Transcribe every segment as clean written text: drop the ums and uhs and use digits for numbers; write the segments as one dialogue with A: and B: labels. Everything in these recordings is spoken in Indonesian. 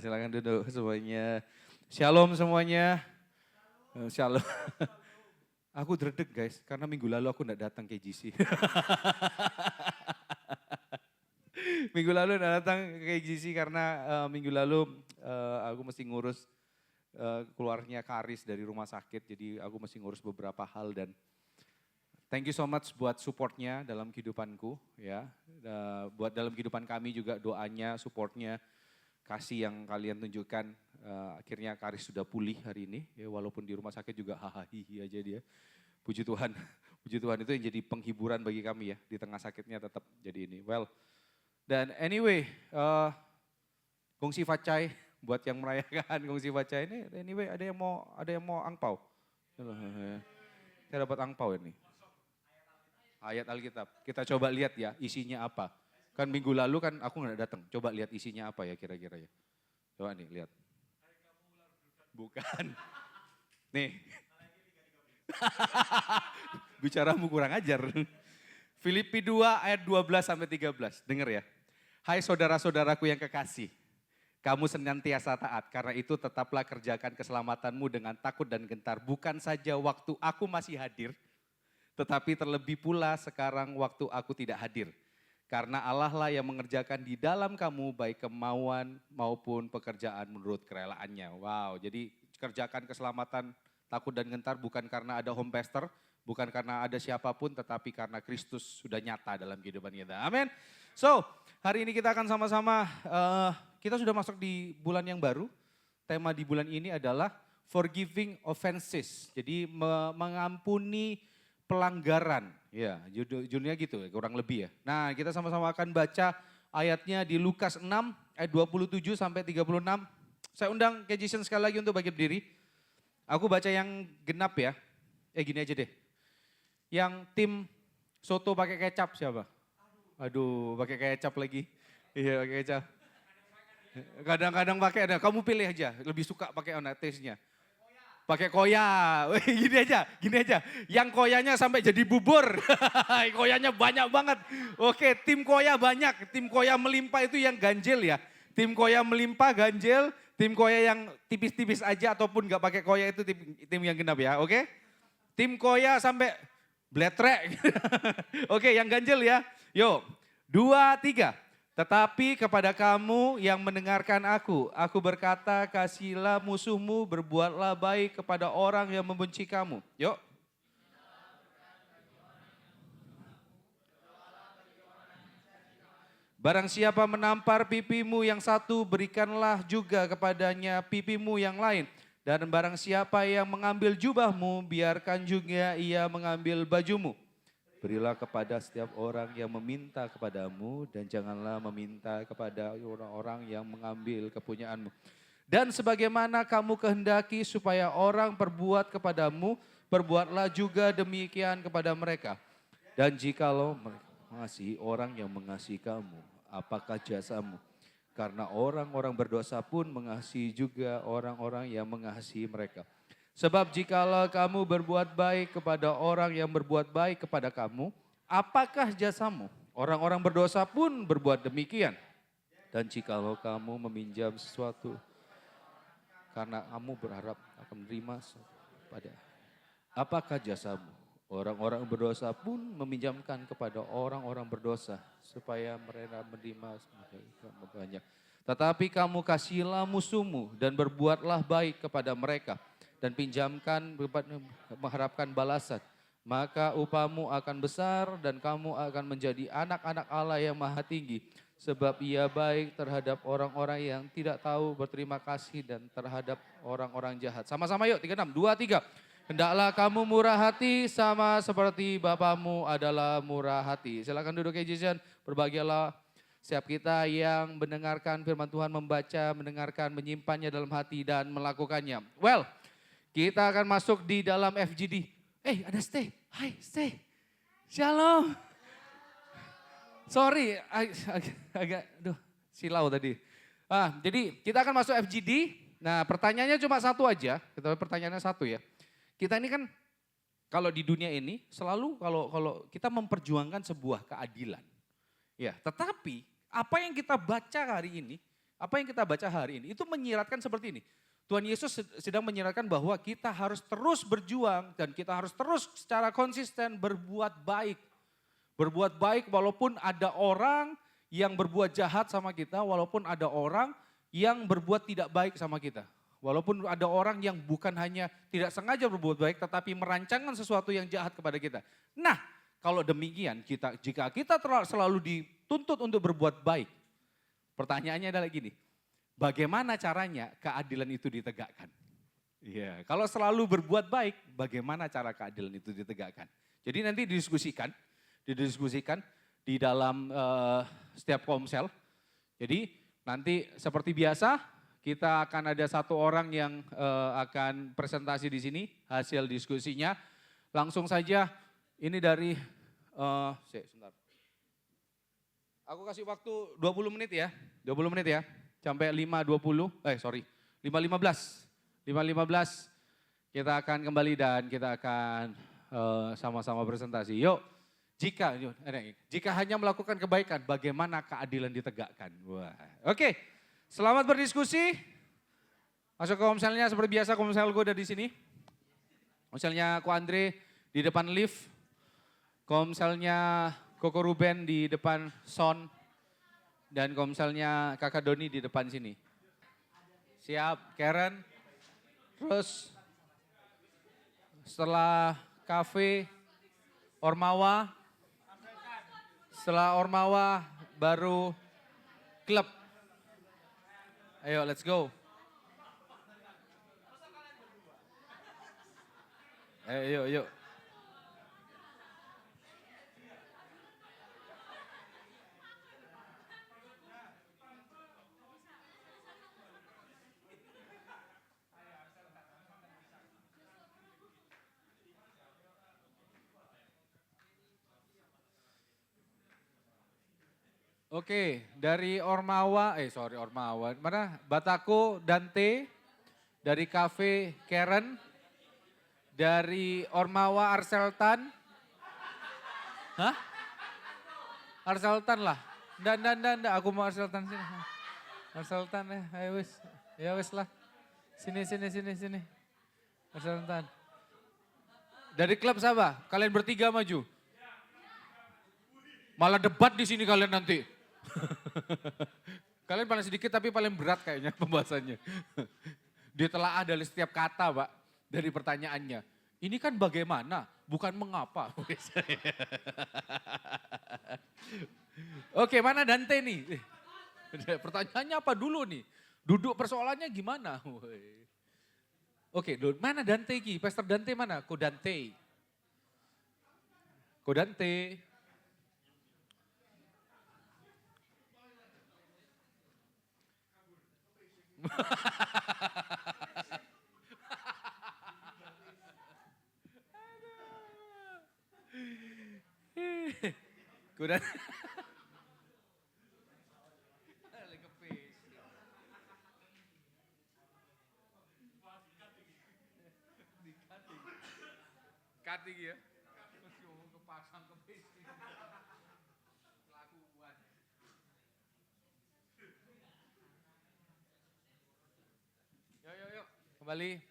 A: silakan duduk semuanya. Shalom semuanya. Shalom. Aku dredeg guys, karena minggu lalu aku enggak datang ke GC. Minggu lalu enggak datang ke GC karena minggu lalu aku mesti ngurus keluarnya Karis dari rumah sakit. Jadi aku mesti ngurus beberapa hal dan thank you so much buat supportnya dalam kehidupanku ya. Buat dalam kehidupan kami juga doanya, supportnya, kasih yang kalian tunjukkan. Akhirnya Karis sudah pulih hari ini ya, walaupun di rumah sakit juga hahaha aja dia. Puji Tuhan, puji Tuhan itu yang jadi penghiburan bagi kami ya, di tengah sakitnya tetap jadi ini. Well, dan anyway, Gongsi Facai buat yang merayakan Gongsi Facai ini, anyway ada yang mau angpau. Saya dapat angpau ini. Ayat Alkitab, kita coba lihat ya isinya apa. Kan minggu lalu kan aku nggak datang, coba lihat isinya apa ya kira-kira ya. Coba nih lihat. Bukan. Nih. Bicaramu kurang ajar. Filipi 2 ayat 12 sampai 13. Dengar ya. Hai saudara-saudaraku yang kekasih. Kamu senantiasa taat, karena itu tetaplah kerjakan keselamatanmu dengan takut dan gentar. Bukan saja waktu aku masih hadir, tetapi terlebih pula sekarang waktu aku tidak hadir. Karena Allah lah yang mengerjakan di dalam kamu baik kemauan maupun pekerjaan menurut kerelaannya. Wow, jadi kerjakan keselamatan takut dan gentar bukan karena ada home pastor, bukan karena ada siapapun, tetapi karena Kristus sudah nyata dalam kehidupan kita. Amin. So, hari ini kita akan sama-sama, kita sudah masuk di bulan yang baru. Tema di bulan ini adalah forgiving offenses. Jadi mengampuni pelanggaran, ya judulnya gitu ya, kurang lebih ya. Nah kita sama-sama akan baca ayatnya di Lukas 6 ayat 27 sampai 36. Saya undang Jason sekali lagi untuk bagi berdiri. Aku baca yang genap ya, gini aja deh. Yang tim soto pakai kecap siapa? Aduh pakai kecap lagi, iya pakai kecap. Kadang-kadang pakai ada, kamu pilih aja, lebih suka pakai taste-nya. Pakai koya, gini aja. Yang koyanya sampai jadi bubur, koyanya banyak banget. Oke, tim koya banyak, tim koya melimpah itu yang ganjil ya. Tim koya melimpah ganjil, tim koya yang tipis-tipis aja ataupun gak pakai koya itu tim yang genap ya, oke. Tim koya sampai bletrek, oke yang ganjil ya. Yuk, 2, 3. Tetapi kepada kamu yang mendengarkan aku berkata kasihilah musuhmu, berbuatlah baik kepada orang yang membenci kamu. Yuk. Barang siapa menampar pipimu yang satu, berikanlah juga kepadanya pipimu yang lain. Dan barang siapa yang mengambil jubahmu, biarkan juga ia mengambil bajumu. Berilah kepada setiap orang yang meminta kepadamu dan janganlah meminta kepada orang-orang yang mengambil kepunyaanmu. Dan sebagaimana kamu kehendaki supaya orang perbuat kepadamu, perbuatlah juga demikian kepada mereka. Dan jikalau mengasihi orang yang mengasihi kamu, apakah jasamu? Karena orang-orang berdosa pun mengasihi juga orang-orang yang mengasihi mereka. Sebab jikalau kamu berbuat baik kepada orang yang berbuat baik kepada kamu, apakah jasamu? Orang-orang berdosa pun berbuat demikian. Dan jikalau kamu meminjam sesuatu, karena kamu berharap akan menerima pada, apakah jasamu? Orang-orang berdosa pun meminjamkan kepada orang-orang berdosa, supaya mereka menerima banyak. Tetapi kamu kasihilah musuhmu dan berbuatlah baik kepada mereka. Dan pinjamkan mengharapkan balasan. Maka upamu akan besar dan kamu akan menjadi anak-anak Allah yang maha tinggi. Sebab ia baik terhadap orang-orang yang tidak tahu berterima kasih dan terhadap orang-orang jahat. Sama-sama yuk, 36, 2, 3. Hendaklah kamu murah hati sama seperti Bapamu adalah murah hati. Silakan duduk Jason, berbahagialah setiap kita yang mendengarkan firman Tuhan, membaca, mendengarkan, menyimpannya dalam hati dan melakukannya. Well, kita akan masuk di dalam FGD. Ada Stay. Hai Stay. Shalom. Sorry, agak silau tadi. Jadi kita akan masuk FGD. Nah pertanyaannya cuma satu aja. Pertanyaannya satu ya. Kita ini kan kalau di dunia ini selalu kalau kita memperjuangkan sebuah keadilan. Ya, tetapi apa yang kita baca hari ini Apa yang kita baca hari ini, itu menyiratkan seperti ini. Tuhan Yesus sedang menyiratkan bahwa kita harus terus berjuang dan kita harus terus secara konsisten berbuat baik. Berbuat baik walaupun ada orang yang berbuat jahat sama kita, walaupun ada orang yang berbuat tidak baik sama kita. Walaupun ada orang yang bukan hanya tidak sengaja berbuat baik, tetapi merancangkan sesuatu yang jahat kepada kita. Nah, kalau demikian, jika kita selalu dituntut untuk berbuat baik, pertanyaannya adalah gini, bagaimana caranya keadilan itu ditegakkan? Iya, kalau selalu berbuat baik, bagaimana cara keadilan itu ditegakkan? Jadi nanti didiskusikan di dalam setiap komsel. Jadi nanti seperti biasa, kita akan ada satu orang yang akan presentasi di sini, hasil diskusinya. Langsung saja, ini dari, sebentar. Aku kasih waktu 20 menit ya, 20 menit ya, sampai 5.20, 5.15. 5.15 kita akan kembali dan kita akan sama-sama presentasi. Yuk, jika hanya melakukan kebaikan, bagaimana keadilan ditegakkan? Wah, oke. Selamat berdiskusi. Masuk ke komselnya seperti biasa, komsel gue udah di sini. Komselnya Ko Andre di depan lift. Komselnya Koko Ruben di depan Son. Dan komselnya Kakak Doni di depan sini. Siap, Karen. Terus setelah kafe, Ormawa. Setelah Ormawa baru klub. Ayo, let's go. Ayo. Oke, dari Ormawa, mana? Batako, Dante, dari Cafe Karen, dari Ormawa Arseltan. Hah? Arseltan lah. Nggak, aku mau Arseltan sini. Arseltan ya wis lah. Sini. Arseltan. Dari klub siapa? Kalian bertiga maju. Malah debat di sini kalian nanti. Kalian paling sedikit tapi paling berat kayaknya pembahasannya. Ditelaah dari setiap kata, Pak, dari pertanyaannya. Ini kan bagaimana, bukan mengapa. Oke, mana Dante nih? Pertanyaannya apa dulu nih? Duduk persoalannya gimana? Oke, mana Dante Ki? Pastor Dante mana? Ko Dante. Kuda. Cutting ya. Kepasang ke lakuan. Yuk. Kembali.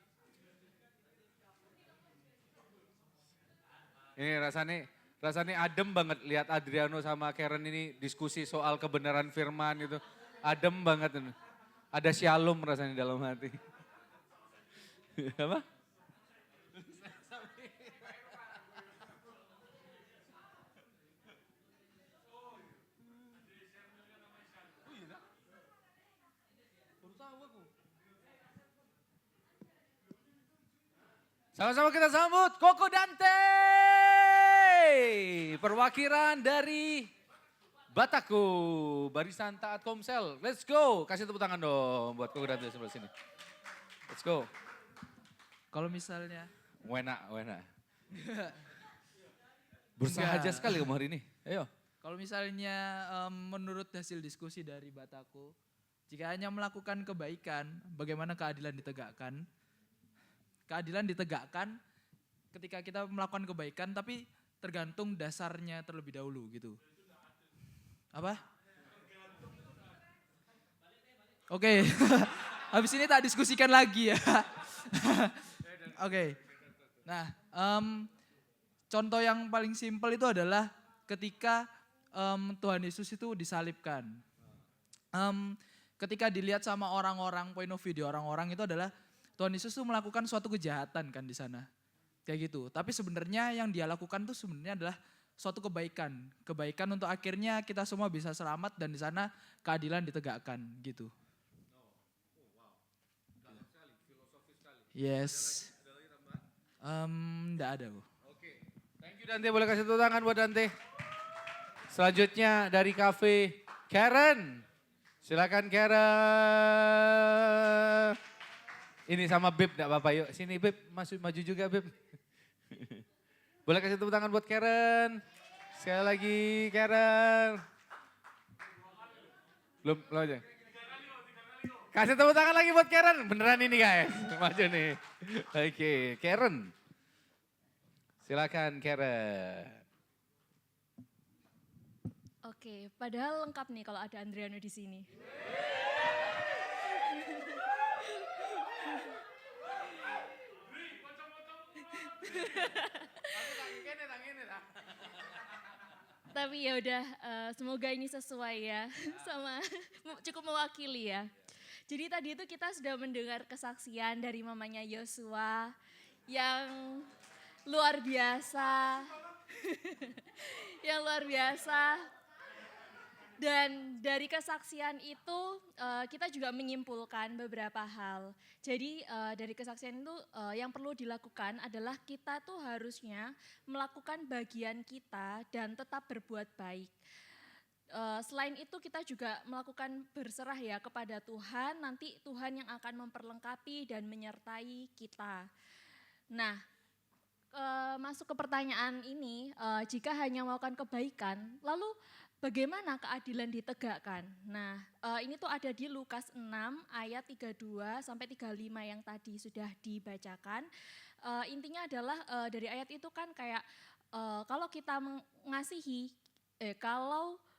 A: Ini rasanya adem banget lihat Adriano sama Karen ini diskusi soal kebenaran firman itu. Adem banget ini. Ada shalom rasanya dalam hati. Apa? Sama-sama kita sambut Koko Dante. Perwakilan dari Batako, Barisan Taat Komsel. Let's go. Kasih tepuk tangan dong buat Koko Dante sebelah sini. Let's go.
B: Kalau misalnya.
A: Wena. Bersahaja sekali kamu hari ini. Ayo.
B: Kalau misalnya menurut hasil diskusi dari Batako, jika hanya melakukan kebaikan, bagaimana keadilan ditegakkan? Keadilan ditegakkan ketika kita melakukan kebaikan tapi tergantung dasarnya terlebih dahulu gitu. Apa? Oke, habis ini tak diskusikan lagi ya. Oke, nah contoh yang paling simpel itu adalah ketika Tuhan Yesus itu disalibkan. Ketika dilihat sama orang-orang, point of view di orang-orang itu adalah Tuhan Yesus itu melakukan suatu kejahatan kan di sana. Kayak gitu. Tapi sebenarnya yang dia lakukan tuh sebenarnya adalah suatu kebaikan. Kebaikan untuk akhirnya kita semua bisa selamat dan di sana keadilan ditegakkan gitu. Yes. Enggak ada. Bu.
A: Oke, thank you Dante, boleh kasih tepuk tangan buat Dante. Selanjutnya dari kafe Karen. Silakan Karen. Ini sama Beb, enggak apa-apa yuk. Sini Beb, maju juga Beb. Boleh kasih tepuk tangan buat Karen. Sekali lagi Karen. Belum aja. Kasih tepuk tangan lagi buat Karen. Beneran ini guys. Maju nih. Oke, Karen. Silakan Karen.
C: Oke, padahal lengkap nih kalau ada Andriano di sini. Tapi ya udah, semoga ini sesuai ya sama cukup mewakili ya. Jadi tadi itu kita sudah mendengar kesaksian dari mamanya Yosua yang luar biasa. Yang luar biasa. Dan dari kesaksian itu kita juga menyimpulkan beberapa hal. Jadi dari kesaksian itu yang perlu dilakukan adalah kita tuh harusnya melakukan bagian kita dan tetap berbuat baik. Selain itu kita juga melakukan berserah ya kepada Tuhan, nanti Tuhan yang akan memperlengkapi dan menyertai kita. Nah, masuk ke pertanyaan ini, jika hanya melakukan kebaikan, lalu bagaimana keadilan ditegakkan? Nah, ini tuh ada di Lukas 6 ayat 32 sampai 35 yang tadi sudah dibacakan. Intinya adalah dari ayat itu kan kayak kalau kita mengasihi,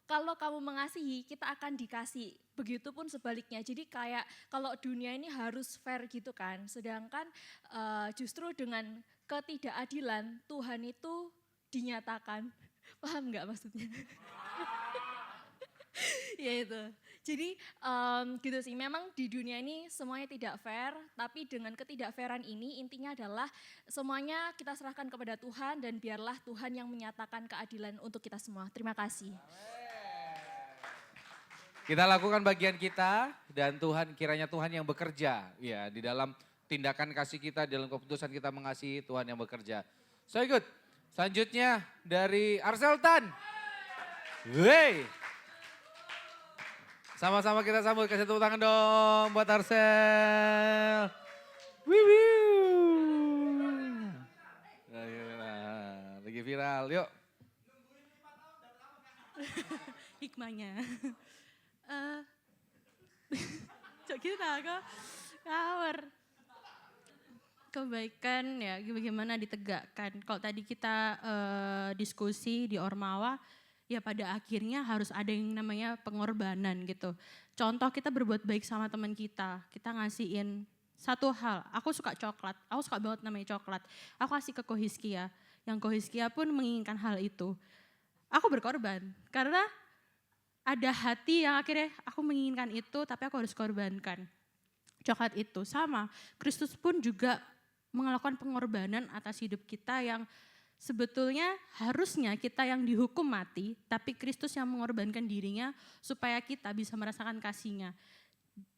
C: kalau kamu mengasihi, kita akan dikasih. Begitupun sebaliknya. Jadi kayak kalau dunia ini harus fair gitu kan. Sedangkan justru dengan ketidakadilan Tuhan itu dinyatakan. Paham nggak maksudnya? Ya itu. Jadi gitu sih, memang di dunia ini semuanya tidak fair, tapi dengan ketidakfairan ini intinya adalah semuanya kita serahkan kepada Tuhan dan biarlah Tuhan yang menyatakan keadilan untuk kita semua. Terima kasih.
A: Kita lakukan bagian kita dan kiranya Tuhan yang bekerja ya di dalam tindakan kasih kita, dalam keputusan kita mengasihi Tuhan yang bekerja. So good. Selanjutnya dari Arseltan. Wey. Sama-sama kita sambut, kasih tepuk tangan dong buat Arsel. Lagi viral, yuk.
D: Hikmahnya. Cok kita kok kawar. Kebaikan ya bagaimana ditegakkan. Kalau tadi kita diskusi di Ormawa, ya pada akhirnya harus ada yang namanya pengorbanan gitu. Contoh kita berbuat baik sama teman kita ngasihin satu hal, aku suka coklat, aku suka banget namanya coklat. Aku kasih ke Kohiskia, yang Kohiskia pun menginginkan hal itu. Aku berkorban, karena ada hati yang akhirnya aku menginginkan itu tapi aku harus korbankan. Coklat itu sama, Kristus pun juga melakukan pengorbanan atas hidup kita yang sebetulnya harusnya kita yang dihukum mati, tapi Kristus yang mengorbankan dirinya supaya kita bisa merasakan kasih-Nya.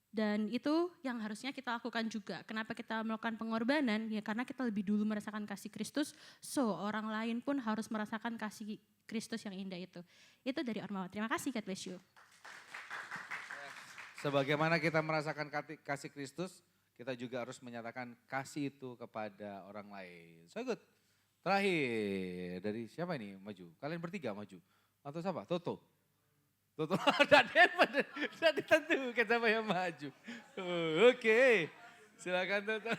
D: Dan itu yang harusnya kita lakukan juga. Kenapa kita melakukan pengorbanan? Ya karena kita lebih dulu merasakan kasih Kristus, so orang lain pun harus merasakan kasih Kristus yang indah itu. Itu dari Ormawa. Terima kasih, God bless you.
A: Sebagaimana kita merasakan kasih Kristus, kita juga harus menyatakan kasih itu kepada orang lain. So good. Terakhir, dari siapa ini maju? Kalian bertiga maju. Atau siapa? Toto. Toto, tidak ditentukan siapa yang maju. Oke, silakan Toto.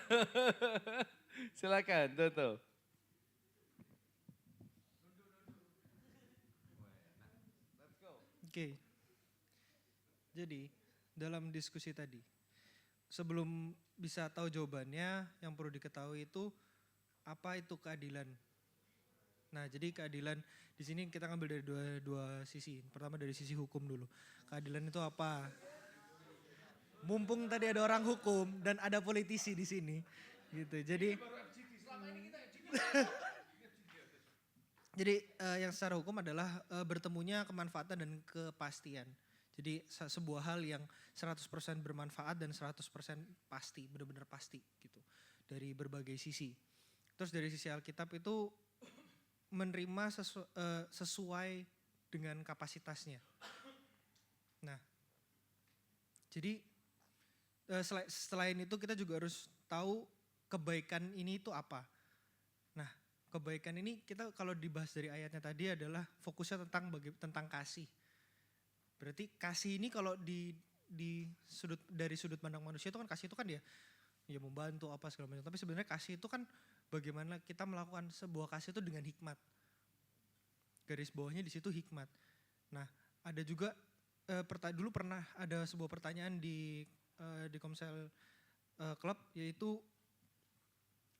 A: Silakan Toto.
E: Oke. Jadi dalam diskusi tadi. Sebelum bisa tahu jawabannya, yang perlu diketahui itu apa itu keadilan. Nah, jadi keadilan di sini kita ngambil dari dua sisi. Pertama dari sisi hukum dulu. Keadilan itu apa? Mumpung tadi ada orang hukum dan ada politisi di sini, gitu. Jadi yang secara hukum adalah bertemunya kemanfaatan dan kepastian. Jadi sebuah hal yang 100% bermanfaat dan 100% pasti, benar-benar pasti gitu. Dari berbagai sisi. Terus dari sisi Alkitab itu menerima sesuai dengan kapasitasnya. Nah, jadi selain itu kita juga harus tahu kebaikan ini itu apa. Nah, kebaikan ini kita kalau dibahas dari ayatnya tadi adalah fokusnya tentang kasih. Berarti kasih ini kalau dari sudut pandang manusia itu kan kasih itu kan ya membantu apa segala macam. Tapi sebenarnya kasih itu kan bagaimana kita melakukan sebuah kasih itu dengan hikmat. Garis bawahnya di situ hikmat. Nah, ada juga dulu pernah ada sebuah pertanyaan di Komsel Club, yaitu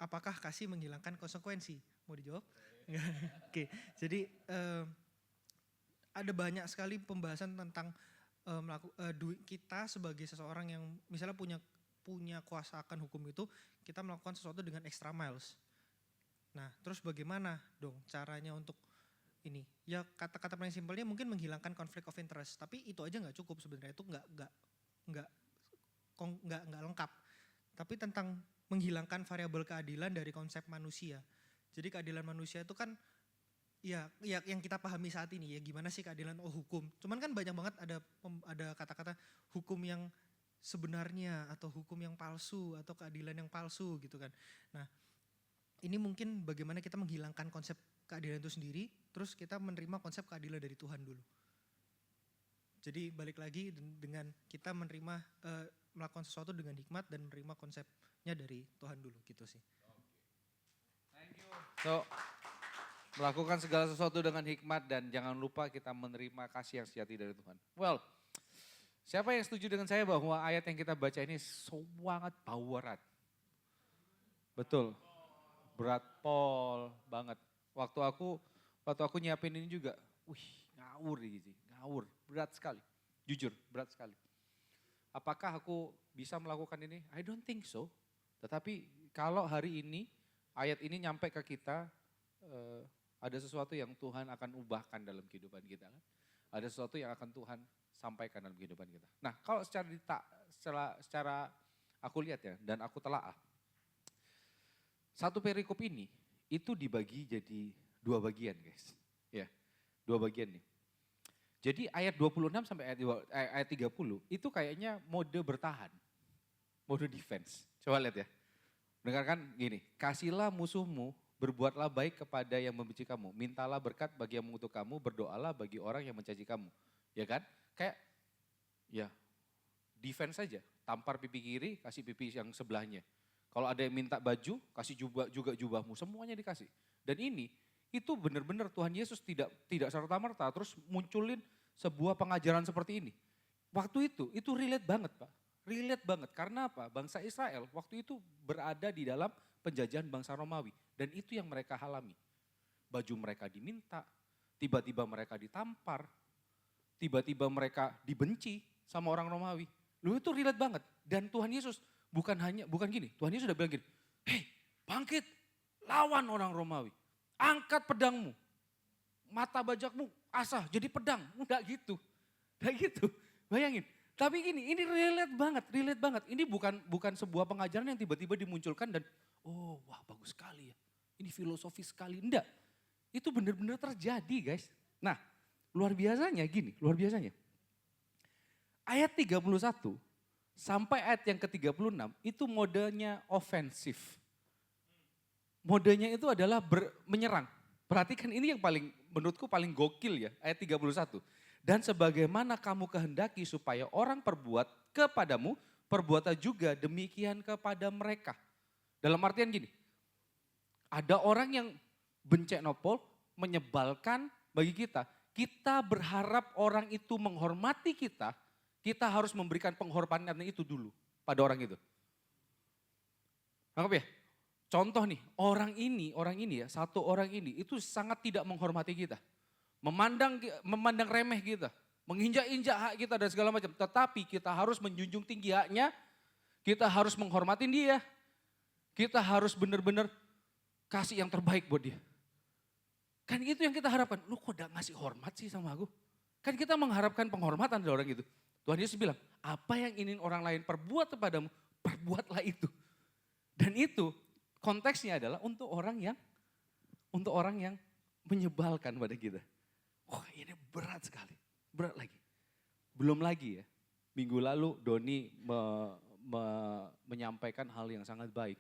E: apakah kasih menghilangkan konsekuensi? Mau dijawab? Oke, jadi ada banyak sekali pembahasan tentang kita sebagai seseorang yang misalnya punya kuasa akan hukum itu, kita melakukan sesuatu dengan extra miles. Nah, terus bagaimana dong caranya untuk ini? Ya kata-kata paling simpelnya mungkin menghilangkan conflict of interest, tapi itu aja nggak cukup sebenarnya, itu nggak lengkap. Tapi tentang menghilangkan variabel keadilan dari konsep manusia. Jadi keadilan manusia itu kan ya yang kita pahami saat ini ya, gimana sih keadilan hukum. Cuman kan banyak banget ada kata-kata hukum yang sebenarnya atau hukum yang palsu atau keadilan yang palsu gitu kan. Nah, ini mungkin bagaimana kita menghilangkan konsep keadilan itu sendiri, terus kita menerima konsep keadilan dari Tuhan dulu. Jadi balik lagi dengan kita melakukan sesuatu dengan hikmat dan menerima konsepnya dari Tuhan dulu gitu sih.
A: Thank you. So, melakukan segala sesuatu dengan hikmat dan jangan lupa kita menerima kasih yang sejati dari Tuhan. Well, siapa yang setuju dengan saya bahwa ayat yang kita baca ini sangat berat? Betul. Berat pol banget. Waktu aku nyiapin ini juga, ngawur, berat sekali. Jujur, berat sekali. Apakah aku bisa melakukan ini? I don't think so. Tetapi kalau hari ini, ayat ini nyampe ke kita, ada sesuatu yang Tuhan akan ubahkan dalam kehidupan kita kan. Ada sesuatu yang akan Tuhan sampaikan dalam kehidupan kita. Nah, kalau secara aku lihat ya, dan aku telaah. Satu perikop ini, itu dibagi jadi 2 bagian guys. Ya, 2 bagian nih. Jadi ayat 26 sampai ayat 30 itu kayaknya mode bertahan. Mode defense. Coba lihat ya. Dengarkan gini, kasihlah musuhmu, berbuatlah baik kepada yang membenci kamu. Mintalah berkat bagi yang mengutuk kamu, berdoalah bagi orang yang mencaci kamu. Ya kan? Kayak ya defense saja. Tampar pipi kiri, kasih pipi yang sebelahnya. Kalau ada yang minta baju, kasih juga jubahmu. Semuanya dikasih. Dan ini itu benar-benar Tuhan Yesus tidak serta-merta terus munculin sebuah pengajaran seperti ini. Waktu itu relate banget Pak. Relate banget. Karena apa? Bangsa Israel waktu itu berada di dalam penjajahan bangsa Romawi. Dan itu yang mereka alami. Baju mereka diminta, tiba-tiba mereka ditampar, tiba-tiba mereka dibenci sama orang Romawi. Lu itu relate banget. Dan Tuhan Yesus bukan gini. Tuhan Yesus sudah bilang gini, hei bangkit, lawan orang Romawi. Angkat pedangmu, mata bajakmu asah jadi pedang. Enggak gitu, bayangin. Tapi gini, ini relate banget. Ini bukan sebuah pengajaran yang tiba-tiba dimunculkan dan wah bagus sekali ya. Ini filosofis sekali, enggak. Itu benar-benar terjadi guys. Nah, luar biasanya. Ayat 31 sampai ayat yang ke-36 itu modenya ofensif. Modenya itu adalah menyerang. Perhatikan ini yang menurutku paling gokil ya, ayat 31. Dan sebagaimana kamu kehendaki supaya orang perbuat kepadamu, perbuatlah juga demikian kepada mereka. Dalam artian gini, ada orang yang bencenopol, menyebalkan bagi kita. Kita berharap orang itu menghormati kita, Kita harus memberikan penghormatan itu dulu pada orang itu. Anggap ya, contoh nih, orang ini ya, satu orang ini itu sangat tidak menghormati kita. Memandang remeh kita, menginjak-injak hak kita dan segala macam. Tetapi kita harus menjunjung tinggi haknya, kita harus menghormatin dia. Kita harus benar-benar kasih yang terbaik buat dia. Kan itu yang kita harapkan. Lu kok gak ngasih hormat sih sama aku? Kan kita mengharapkan penghormatan dari orang itu. Tuhan Yesus bilang, apa yang ingin orang lain perbuat kepadamu, perbuatlah itu. Dan itu konteksnya adalah untuk orang yang menyebalkan pada kita. Wah, ini berat sekali, berat lagi. Belum lagi ya, minggu lalu Doni menyampaikan hal yang sangat baik.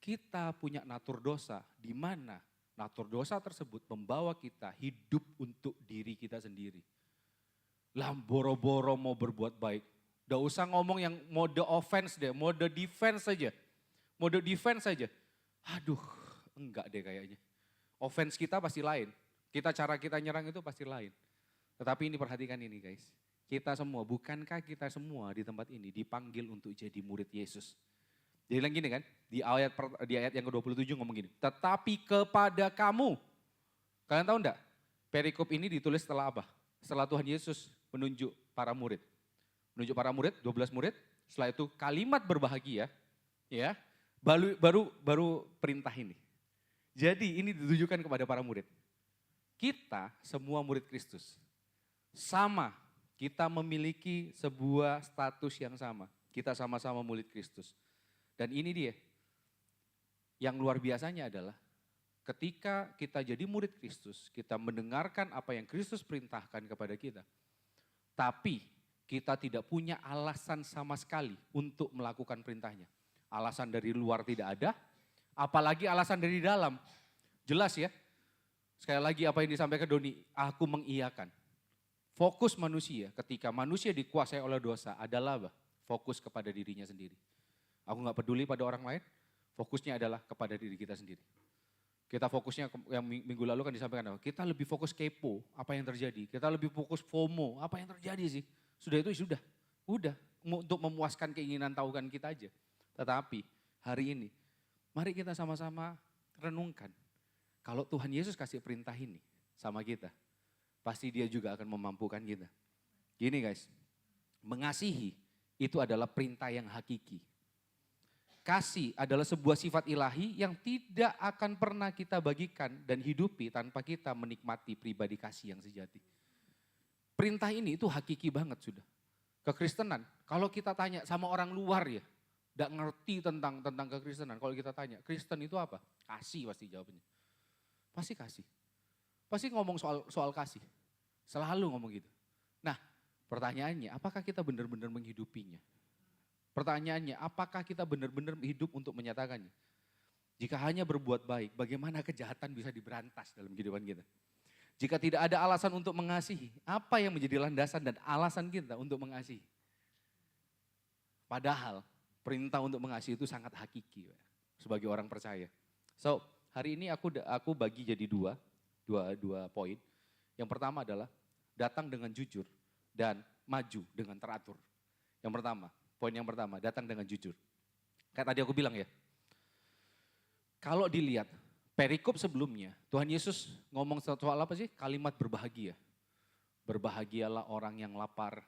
A: Kita punya natur dosa, di mana natur dosa tersebut membawa kita hidup untuk diri kita sendiri. Lah boro-boro mau berbuat baik. Gak usah ngomong yang mode offense deh, mode defense saja. Mode defense saja. Aduh, enggak deh kayaknya. Offense kita pasti lain. Cara kita nyerang itu pasti lain. Tetapi ini perhatikan ini guys. Kita semua, bukankah kita semua di tempat ini dipanggil untuk jadi murid Yesus? Dia bilang gini kan, di ayat yang ke-27 ngomong gini. Tetapi kepada kamu, kalian tahu enggak? Perikop ini ditulis setelah apa? Setelah Tuhan Yesus menunjuk para murid. Menunjuk para murid, 12 murid. Setelah itu kalimat berbahagia, ya, baru perintah ini. Jadi ini ditujukan kepada para murid. Kita semua murid Kristus. Sama, kita memiliki sebuah status yang sama. Kita sama-sama murid Kristus. Dan ini dia, yang luar biasanya adalah ketika kita jadi murid Kristus, kita mendengarkan apa yang Kristus perintahkan kepada kita. Tapi kita tidak punya alasan sama sekali untuk melakukan perintahnya. Alasan dari luar tidak ada, apalagi alasan dari dalam. Jelas ya, sekali lagi apa yang disampaikan Doni, aku mengiyakan. Fokus manusia ketika manusia dikuasai oleh dosa adalah apa? Fokus kepada dirinya sendiri. Aku gak peduli pada orang lain, fokusnya adalah kepada diri kita sendiri. Kita fokusnya yang minggu lalu kan disampaikan, kita lebih fokus kepo apa yang terjadi. Kita lebih fokus FOMO, apa yang terjadi sih. Sudah itu sudah, untuk memuaskan keinginan tahukan kita aja. Tetapi hari ini, mari kita sama-sama renungkan. Kalau Tuhan Yesus kasih perintah ini sama kita, pasti dia juga akan memampukan kita. Gini guys, mengasihi itu adalah perintah yang hakiki. Kasih adalah sebuah sifat ilahi yang tidak akan pernah kita bagikan dan hidupi tanpa kita menikmati pribadi kasih yang sejati. Perintah ini itu hakiki banget sudah. Kekristenan, kalau kita tanya sama orang luar ya, tidak ngerti tentang kekristenan. Kalau kita tanya, Kristen itu apa? Kasih pasti jawabannya. Pasti kasih. Pasti ngomong soal kasih. Selalu ngomong gitu. Nah, pertanyaannya, apakah kita benar-benar menghidupinya? Pertanyaannya, apakah kita benar-benar hidup untuk menyatakannya? Jika hanya berbuat baik, bagaimana kejahatan bisa diberantas dalam kehidupan kita? Jika tidak ada alasan untuk mengasihi, apa yang menjadi landasan dan alasan kita untuk mengasihi? Padahal perintah untuk mengasihi itu sangat hakiki sebagai orang percaya. So, hari ini aku bagi jadi dua poin. Yang pertama adalah datang dengan jujur dan maju dengan teratur. Poin yang pertama, datang dengan jujur. Kayak tadi aku bilang ya, kalau dilihat perikop sebelumnya, Tuhan Yesus ngomong soal apa sih? Kalimat berbahagia. Berbahagialah orang yang lapar,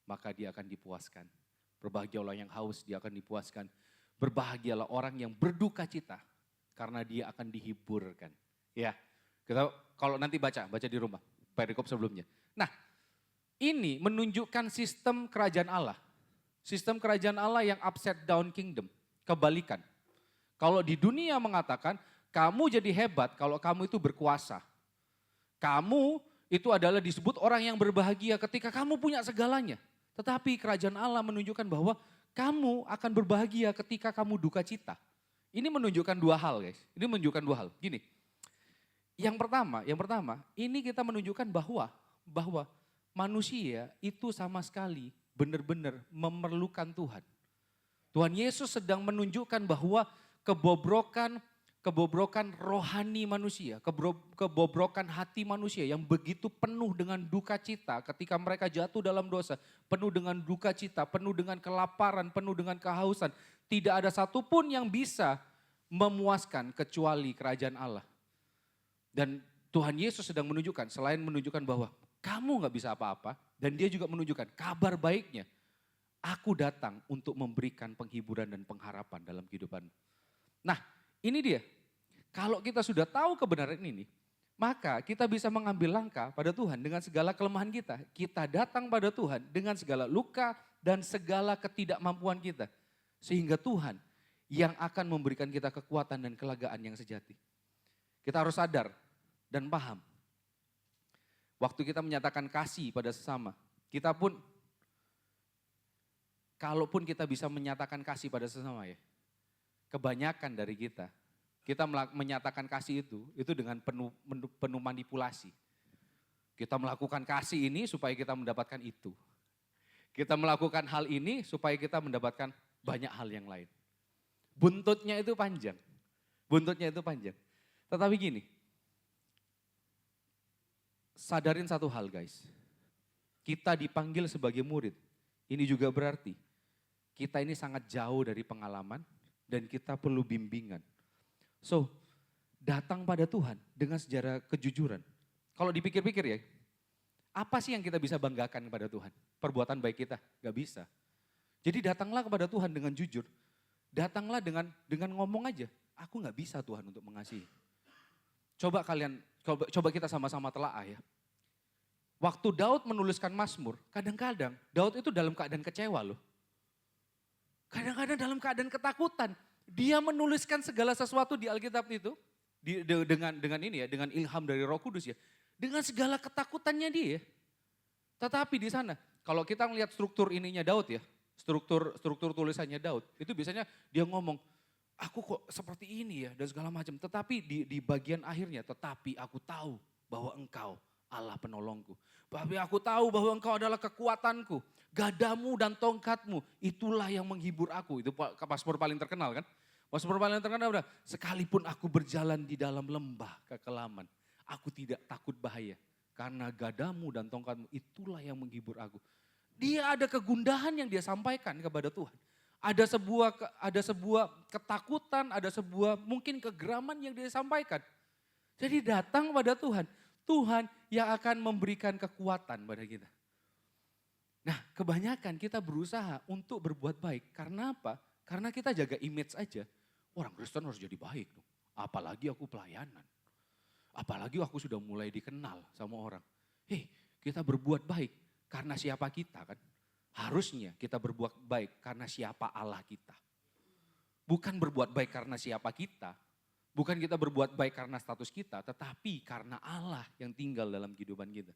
A: maka dia akan dipuaskan. Berbahagialah orang yang haus, dia akan dipuaskan. Berbahagialah orang yang berduka cita, karena dia akan dihiburkan. Ya, kita kalau nanti baca di rumah, perikop sebelumnya. Nah, ini menunjukkan sistem kerajaan Allah. Sistem kerajaan Allah yang upside down kingdom, kebalikan. Kalau di dunia mengatakan, kamu jadi hebat kalau kamu itu berkuasa. Kamu itu adalah disebut orang yang berbahagia ketika kamu punya segalanya. Tetapi kerajaan Allah menunjukkan bahwa kamu akan berbahagia ketika kamu duka cita. Ini menunjukkan dua hal guys, ini menunjukkan dua hal. Gini, yang pertama, ini kita menunjukkan bahwa manusia itu sama sekali benar-benar memerlukan Tuhan. Tuhan Yesus sedang menunjukkan bahwa kebobrokan, kebobrokan rohani manusia, kebobrokan hati manusia yang begitu penuh dengan duka cita ketika mereka jatuh dalam dosa, penuh dengan duka cita, penuh dengan kelaparan, penuh dengan kehausan. Tidak ada satupun yang bisa memuaskan kecuali kerajaan Allah. Dan Tuhan Yesus sedang menunjukkan, selain menunjukkan bahwa kamu gak bisa apa-apa, dan dia juga menunjukkan kabar baiknya. Aku datang untuk memberikan penghiburan dan pengharapan dalam kehidupanmu. Nah, ini dia. Kalau kita sudah tahu kebenaran ini, maka kita bisa mengambil langkah pada Tuhan dengan segala kelemahan kita. Kita datang pada Tuhan dengan segala luka dan segala ketidakmampuan kita. Sehingga Tuhan yang akan memberikan kita kekuatan dan kelegaan yang sejati. Kita harus sadar dan paham. Waktu kita menyatakan kasih pada sesama, kita pun, kalaupun kita bisa menyatakan kasih pada sesama ya, kebanyakan dari kita menyatakan kasih itu dengan penuh manipulasi. Kita melakukan kasih ini supaya kita mendapatkan itu. Kita melakukan hal ini supaya kita mendapatkan banyak hal yang lain. Buntutnya itu panjang. Buntutnya itu panjang. Tetapi gini, sadarin satu hal guys. Kita dipanggil sebagai murid. Ini juga berarti kita ini sangat jauh dari pengalaman dan kita perlu bimbingan. So, datang pada Tuhan dengan sejarah kejujuran. Kalau dipikir-pikir ya, apa sih yang kita bisa banggakan kepada Tuhan? Perbuatan baik kita? Gak bisa. Jadi datanglah kepada Tuhan dengan jujur. Datanglah dengan ngomong aja, aku gak bisa Tuhan untuk mengasihi. Coba kita sama-sama telaah ya. Waktu Daud menuliskan Mazmur, kadang-kadang Daud itu dalam keadaan kecewa loh. Kadang-kadang dalam keadaan ketakutan. Dia menuliskan segala sesuatu di Alkitab itu dengan ilham dari Roh Kudus ya. Dengan segala ketakutannya dia. Tetapi di sana kalau kita melihat struktur ininya Daud ya, struktur tulisannya Daud, itu biasanya dia ngomong, aku kok seperti ini ya dan segala macam. Tetapi di bagian akhirnya, tetapi aku tahu bahwa Engkau Allah penolongku. Bahwa aku tahu bahwa Engkau adalah kekuatanku. Gadamu dan tongkatmu, itulah yang menghibur aku. Itu Mazmur paling terkenal kan. Mazmur paling terkenal udah, sekalipun aku berjalan di dalam lembah kekelaman, aku tidak takut bahaya. Karena gadamu dan tongkatmu, itulah yang menghibur aku. Dia ada kegundahan yang dia sampaikan kepada Tuhan. Ada sebuah ketakutan, ada sebuah mungkin kegeraman yang dia sampaikan. Jadi datang pada Tuhan. Tuhan yang akan memberikan kekuatan pada kita. Nah, kebanyakan kita berusaha untuk berbuat baik. Karena apa? Karena kita jaga image aja. Orang Kristen harus jadi baik dong. Apalagi aku pelayanan. Apalagi aku sudah mulai dikenal sama orang. Hei, kita berbuat baik karena siapa kita kan? Harusnya kita berbuat baik karena siapa Allah kita. Bukan berbuat baik karena siapa kita. Bukan kita berbuat baik karena status kita, tetapi karena Allah yang tinggal dalam kehidupan kita.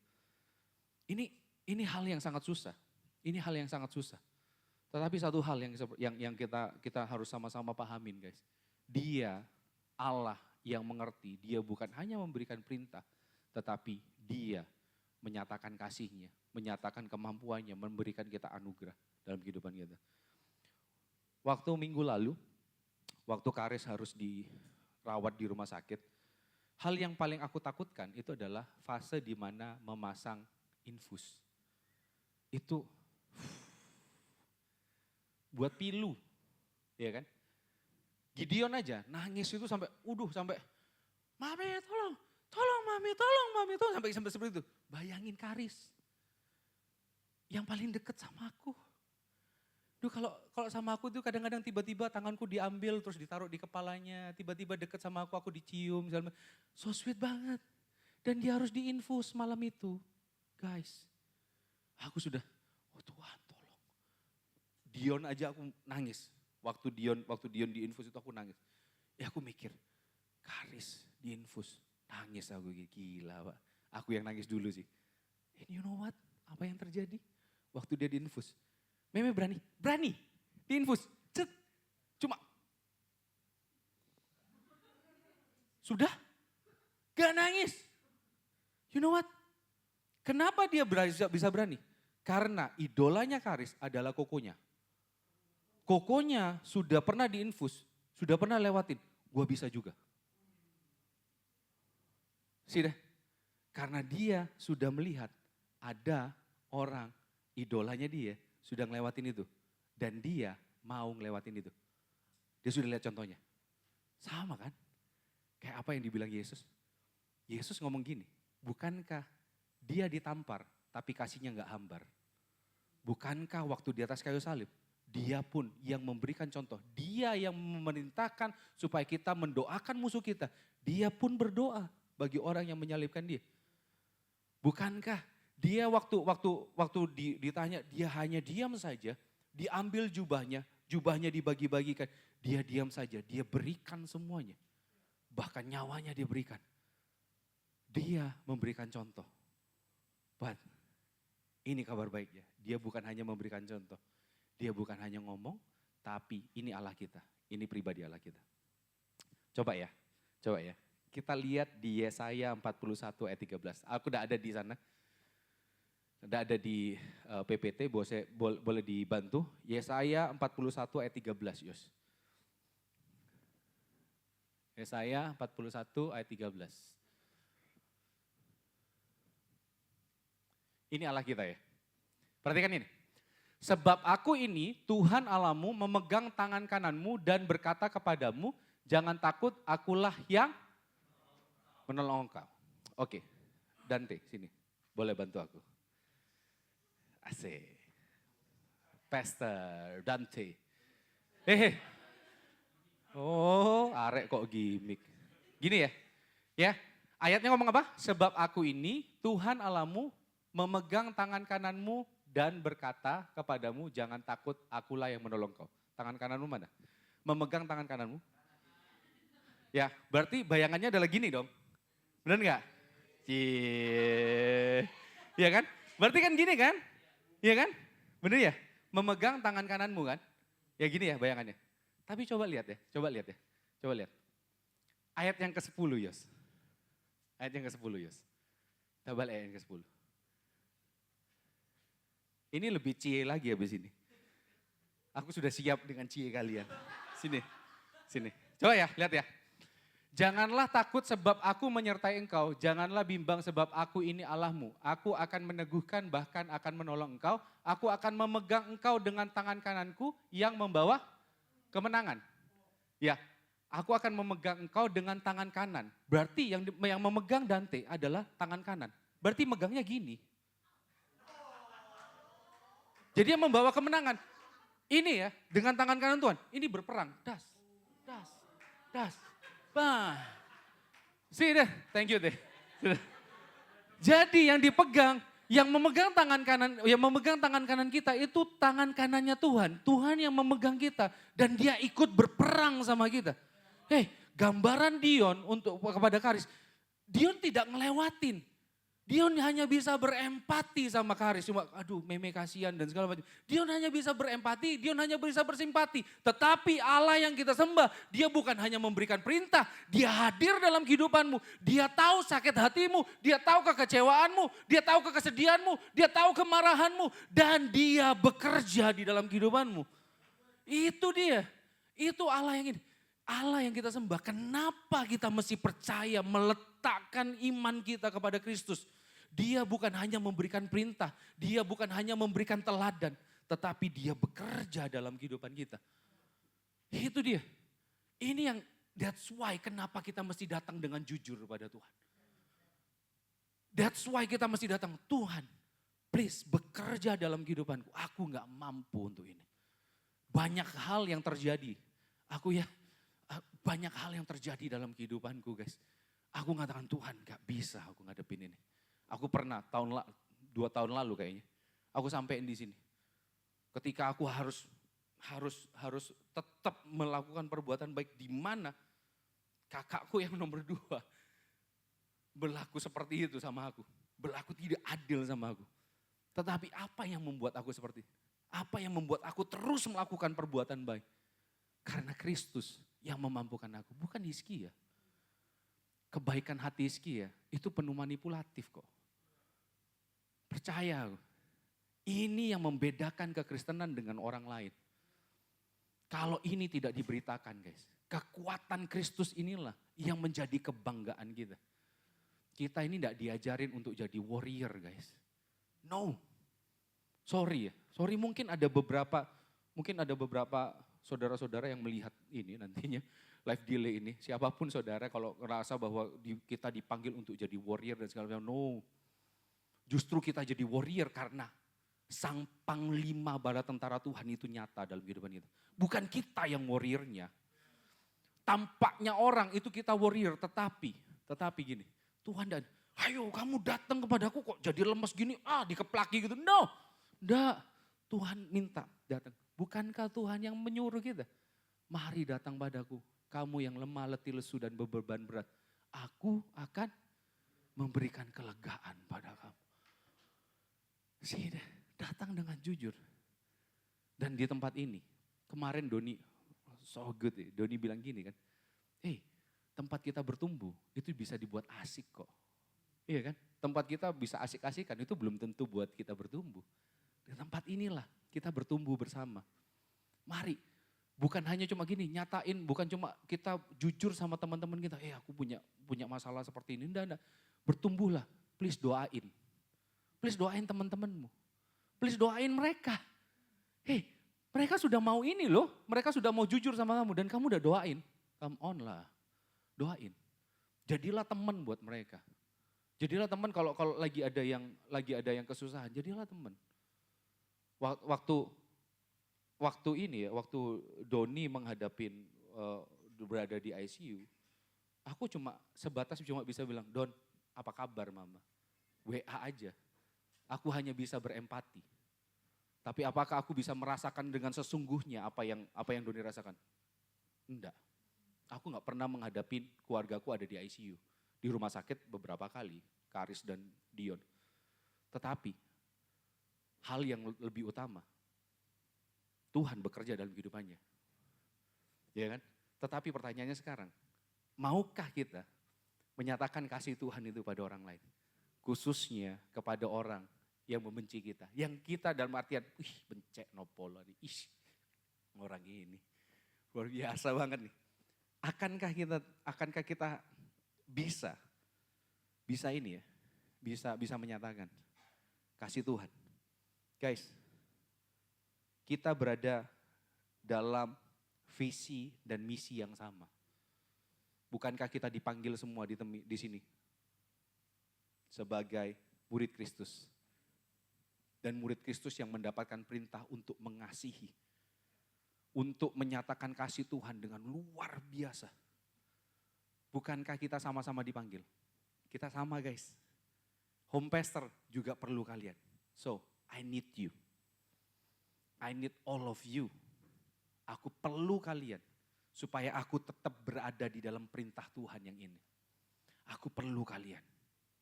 A: Ini hal yang sangat susah. Ini hal yang sangat susah. Tetapi satu hal yang kita harus sama-sama pahamin guys. Dia Allah yang mengerti, dia bukan hanya memberikan perintah, tetapi dia menyatakan kasihnya, menyatakan kemampuannya, memberikan kita anugerah dalam kehidupan kita. Waktu minggu lalu, waktu Karis harus dirawat di rumah sakit, hal yang paling aku takutkan itu adalah fase di mana memasang infus. Itu buat pilu, ya kan? Gideon aja nangis itu sampai, mami tolong mami, sampai seperti itu. Bayangin Karis, yang paling deket sama aku. Duh kalau sama aku tuh kadang-kadang tiba-tiba tanganku diambil terus ditaruh di kepalanya, tiba-tiba deket sama aku dicium, misalnya. So sweet banget. Dan dia harus diinfus malam itu, guys. Aku sudah, oh Tuhan tolong. Dion aja aku nangis. Waktu Dion diinfus itu aku nangis. Ya aku mikir, Karis diinfus. Nangis aku, gila Pak. Aku yang nangis dulu sih. And you know what? Apa yang terjadi? Waktu dia diinfus. Meme berani diinfus. Cet. Cuma. Sudah? Gak nangis. You know what? Kenapa dia bisa berani? Karena idolanya Karis adalah kokonya. Kokonya sudah pernah diinfus, sudah pernah lewatin. Gua bisa juga. Sudah. Karena dia sudah melihat ada orang idolanya dia sudah ngelewatin itu. Dan dia mau ngelewatin itu. Dia sudah lihat contohnya. Sama kan? Kayak apa yang dibilang Yesus? Yesus ngomong gini, bukankah dia ditampar tapi kasihnya nggak hambar? Bukankah waktu di atas kayu salib, dia pun yang memberikan contoh. Dia yang memerintahkan supaya kita mendoakan musuh kita. Dia pun berdoa bagi orang yang menyalibkan dia. Bukankah dia waktu ditanya, dia hanya diam saja, diambil jubahnya dibagi-bagikan. Dia diam saja, dia berikan semuanya. Bahkan nyawanya dia berikan. Dia memberikan contoh. But ini kabar baiknya, dia bukan hanya memberikan contoh. Dia bukan hanya ngomong, tapi ini Allah kita. Ini pribadi Allah kita. Coba ya. Kita lihat di Yesaya 41 ayat 13. Aku udah ada di sana. Udah ada di PPT, boleh dibantu. Yesaya 41 ayat 13, Yos. Yesaya 41 ayat 13. Ini Allah kita ya. Perhatikan ini. Sebab aku ini Tuhan Allahmu memegang tangan kananmu dan berkata kepadamu, jangan takut, akulah yang menolong engkau. Oke, Dante sini, boleh bantu aku. Asik. Pastor Dante. Oh, arek kok gimmick. Gini ya, ayatnya ngomong apa? Sebab aku ini Tuhan Allahmu memegang tangan kananmu dan berkata kepadamu, jangan takut, akulah yang menolong kau. Tangan kananmu mana? Memegang tangan kananmu. Ya, berarti bayangannya adalah gini dong. Benar nggak? Iya kan? Berarti kan gini kan? Iya kan? Bener ya? Memegang tangan kananmu kan? Ya gini ya bayangannya. Tapi coba lihat ya. Ayat yang ke-10, Yos. Ayat yang ke-10, Yos. Coba ayat yang ke-10. Ini lebih cie lagi habis ini. Aku sudah siap dengan cie kalian. Sini. Coba ya, lihat ya. Janganlah takut sebab aku menyertai engkau. Janganlah bimbang sebab aku ini Allahmu. Aku akan meneguhkan bahkan akan menolong engkau. Aku akan memegang engkau dengan tangan kananku yang membawa kemenangan. Ya, aku akan memegang engkau dengan tangan kanan. Berarti yang memegang Dante adalah tangan kanan. Berarti megangnya gini. Jadi yang membawa kemenangan. Ini ya, dengan tangan kanan Tuhan. Ini berperang. Das. Bah. Deh, thank you deh. Jadi yang dipegang, yang memegang tangan kanan kita itu tangan kanannya Tuhan. Tuhan yang memegang kita dan dia ikut berperang sama kita. Gambaran Dion kepada Karis, Dion tidak ngelewatin. Dion hanya bisa berempati sama Karis. Cuma meme kasihan dan segala macam. Dion hanya bisa berempati, Dion hanya bisa bersimpati. Tetapi Allah yang kita sembah, dia bukan hanya memberikan perintah. Dia hadir dalam kehidupanmu. Dia tahu sakit hatimu, dia tahu kekecewaanmu, dia tahu kesedihanmu, dia tahu kemarahanmu. Dan dia bekerja di dalam kehidupanmu. Itu dia, itu Allah yang ini. Allah yang kita sembah, kenapa kita mesti percaya meletakkan iman kita kepada Kristus? Dia bukan hanya memberikan perintah, dia bukan hanya memberikan teladan, tetapi dia bekerja dalam kehidupan kita. Itu dia. Ini yang that's why kenapa kita mesti datang dengan jujur pada Tuhan. That's why kita mesti datang, Tuhan please bekerja dalam kehidupanku. Aku gak mampu untuk ini. Banyak hal yang terjadi. Banyak hal yang terjadi dalam kehidupanku guys. Aku mengatakan Tuhan gak bisa aku ngadepin ini. Aku pernah 2 tahun lalu kayaknya. Aku sampein di sini. Ketika aku harus tetap melakukan perbuatan baik di mana kakakku yang nomor 2 berlaku seperti itu sama aku. Berlaku tidak adil sama aku. Tetapi apa yang membuat aku seperti itu? Apa yang membuat aku terus melakukan perbuatan baik? Karena Kristus yang memampukan aku, bukan Hizkia. Kebaikan hati Hizkia itu penuh manipulatif kok. Percaya, ini yang membedakan kekristenan dengan orang lain. Kalau ini tidak diberitakan guys, kekuatan Kristus inilah yang menjadi kebanggaan kita. Kita ini tidak diajarin untuk jadi warrior guys. No. Sorry ya. Sorry mungkin ada beberapa saudara-saudara yang melihat ini nantinya. Live delay ini. Siapapun saudara kalau ngerasa bahwa kita dipanggil untuk jadi warrior dan segala macam. No. Justru kita jadi warrior karena sang panglima bala tentara Tuhan itu nyata dalam kehidupan kita. Bukan kita yang warriornya. Tampaknya orang itu kita warrior, tetapi gini, Tuhan dan ayo kamu datang kepadaku kok jadi lemes gini, dikeplaki gitu. No, enggak. Tuhan minta datang. Bukankah Tuhan yang menyuruh kita? Mari datang padaku, kamu yang lemah, letih, lesu dan beban berat. Aku akan memberikan kelegaan pada kamu. Sini, datang dengan jujur. Dan di tempat ini, kemarin Doni, so good ya, Doni bilang gini kan, tempat kita bertumbuh itu bisa dibuat asik kok. Iya kan, tempat kita bisa asik-asikan itu belum tentu buat kita bertumbuh. Di tempat inilah kita bertumbuh bersama. Mari, bukan hanya cuma gini, nyatain, bukan cuma kita jujur sama teman-teman kita, aku punya masalah seperti ini, enggak. Bertumbuhlah, please doain. Please doain teman-temanmu. Please doain mereka. Mereka sudah mau ini loh. Mereka sudah mau jujur sama kamu dan kamu udah doain. Come on lah. Doain. Jadilah teman buat mereka. Jadilah teman kalau lagi ada yang kesusahan, jadilah teman. Waktu Doni menghadapin berada di ICU, aku sebatas bisa bilang, "Don, apa kabar mama?" WA aja. Aku hanya bisa berempati. Tapi apakah aku bisa merasakan dengan sesungguhnya apa yang Doni rasakan? Enggak. Aku gak pernah menghadapi keluargaku ada di ICU. Di rumah sakit beberapa kali, Karis dan Dion. Tetapi hal yang lebih utama, Tuhan bekerja dalam kehidupannya. Ya kan? Tetapi pertanyaannya sekarang, maukah kita menyatakan kasih Tuhan itu pada orang lain? Khususnya kepada orang yang membenci kita. Yang kita dalam artian, bencek nopolo nih, orang ini. Luar biasa banget nih. Akankah kita bisa ini ya, bisa menyatakan kasih Tuhan. Guys, kita berada dalam visi dan misi yang sama. Bukankah kita dipanggil semua di sini sebagai murid Kristus? Dan murid Kristus yang mendapatkan perintah untuk mengasihi. Untuk menyatakan kasih Tuhan dengan luar biasa. Bukankah kita sama-sama dipanggil? Kita sama guys. Home pastor juga perlu kalian. So, I need you. I need all of you. Aku perlu kalian. Supaya aku tetap berada di dalam perintah Tuhan yang ini. Aku perlu kalian.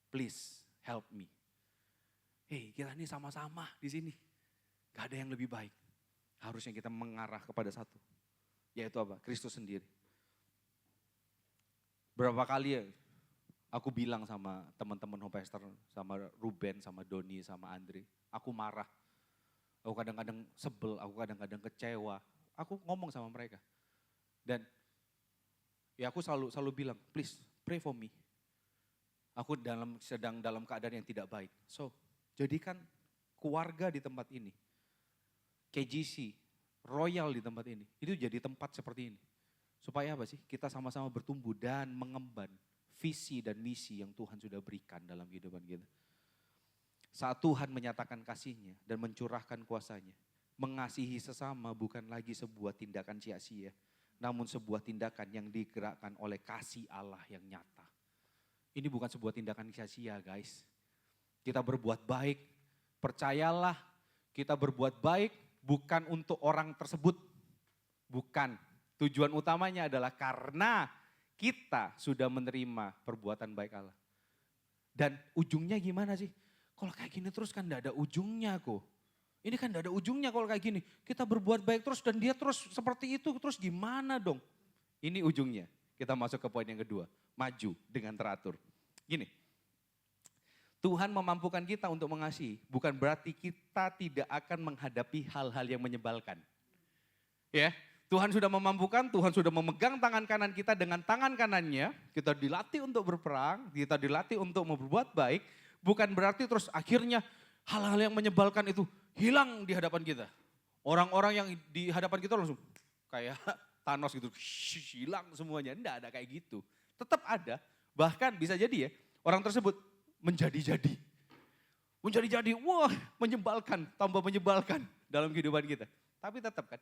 A: Please help me. Kita ini sama-sama di sini. Gak ada yang lebih baik. Harusnya kita mengarah kepada satu. Yaitu apa? Kristus sendiri. Berapa kali ya aku bilang sama teman-teman home pastor, sama Ruben, sama Doni, sama Andre. Aku marah. Aku kadang-kadang sebel, aku kadang-kadang kecewa. Aku ngomong sama mereka. Dan ya aku selalu bilang, please pray for me. Aku sedang dalam keadaan yang tidak baik. So, jadikan keluarga di tempat ini, KGC, Royal di tempat ini, itu jadi tempat seperti ini. Supaya apa sih? Kita sama-sama bertumbuh dan mengemban visi dan misi yang Tuhan sudah berikan dalam kehidupan kita. Saat Tuhan menyatakan kasih-Nya dan mencurahkan kuasa-Nya, mengasihi sesama bukan lagi sebuah tindakan sia-sia, namun sebuah tindakan yang digerakkan oleh kasih Allah yang nyata. Ini bukan sebuah tindakan sia-sia guys. Kita berbuat baik, percayalah kita berbuat baik bukan untuk orang tersebut. Bukan, tujuan utamanya adalah karena kita sudah menerima perbuatan baik Allah. Dan ujungnya gimana sih? Kalau kayak gini terus kan gak ada ujungnya kok. Ini kan gak ada ujungnya kalau kayak gini. Kita berbuat baik terus dan dia terus seperti itu, terus gimana dong? Ini ujungnya. Kita masuk ke poin yang kedua, maju dengan teratur. Gini, Tuhan memampukan kita untuk mengasihi, bukan berarti kita tidak akan menghadapi hal-hal yang menyebalkan. Ya, Tuhan sudah memampukan, Tuhan sudah memegang tangan kanan kita dengan tangan kanannya. Kita dilatih untuk berperang, kita dilatih untuk berbuat baik. Bukan berarti terus akhirnya hal-hal yang menyebalkan itu hilang di hadapan kita. Orang-orang yang di hadapan kita langsung kayak Thanos gitu, hilang semuanya. Enggak ada kayak gitu. Tetap ada, bahkan bisa jadi ya orang tersebut menjadi-jadi. Menjadi-jadi, wah menyebalkan, tambah menyebalkan dalam kehidupan kita. Tapi tetap kan,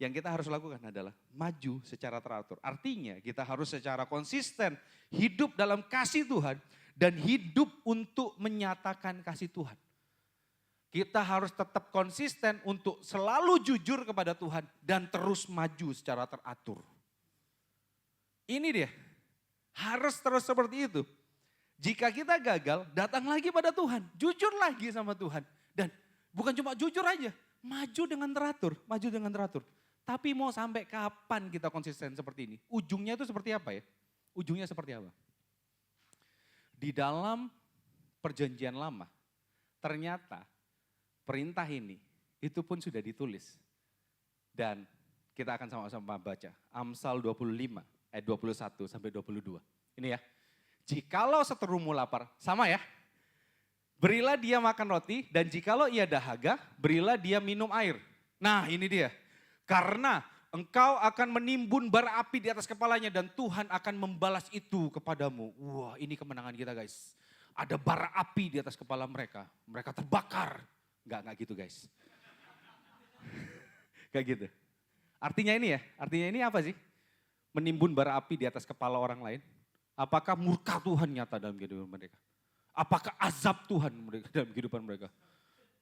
A: yang kita harus lakukan adalah maju secara teratur. Artinya kita harus secara konsisten hidup dalam kasih Tuhan dan hidup untuk menyatakan kasih Tuhan. Kita harus tetap konsisten untuk selalu jujur kepada Tuhan dan terus maju secara teratur. Ini dia, harus terus seperti itu. Jika kita gagal, datang lagi pada Tuhan, jujur lagi sama Tuhan. Dan bukan cuma jujur aja, maju dengan teratur, maju dengan teratur. Tapi mau sampai kapan kita konsisten seperti ini? Ujungnya itu seperti apa ya? Ujungnya seperti apa? Di dalam perjanjian lama, ternyata perintah ini itu pun sudah ditulis. Dan kita akan sama-sama baca. Amsal 25 ayat 21 sampai 22. Ini ya. Jikalau seterumu lapar, sama ya. Berilah dia makan roti dan jikalau ia dahaga, berilah dia minum air. Nah ini dia. Karena engkau akan menimbun bara api di atas kepalanya dan Tuhan akan membalas itu kepadamu. Wah ini kemenangan kita guys. Ada bara api di atas kepala mereka. Mereka terbakar. Enggak gitu guys. Kayak gitu. Artinya ini ya, artinya ini apa sih? Menimbun bara api di atas kepala orang lain. Apakah murka Tuhan nyata dalam kehidupan mereka? Apakah azab Tuhan dalam kehidupan mereka?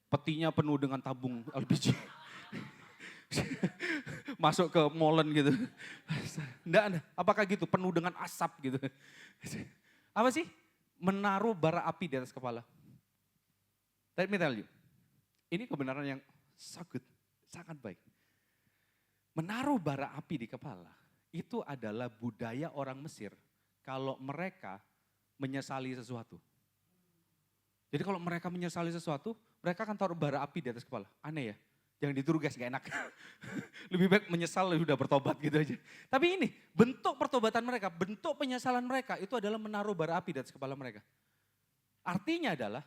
A: Petinya penuh dengan tabung LPG. Masuk ke molen gitu. Enggak. Apakah gitu? Penuh dengan asap gitu. Apa sih? Menaruh bara api di atas kepala. Let me tell you. Ini kebenaran yang sangat baik. Menaruh bara api di kepala itu adalah budaya orang Mesir kalau mereka menyesali sesuatu. Jadi kalau mereka menyesali sesuatu, mereka akan taruh bara api di atas kepala. Aneh ya, jangan ditiru guys, gak enak. Lebih baik menyesal, sudah bertobat gitu aja. Tapi ini, bentuk pertobatan mereka, bentuk penyesalan mereka itu adalah menaruh bara api di atas kepala mereka. Artinya adalah,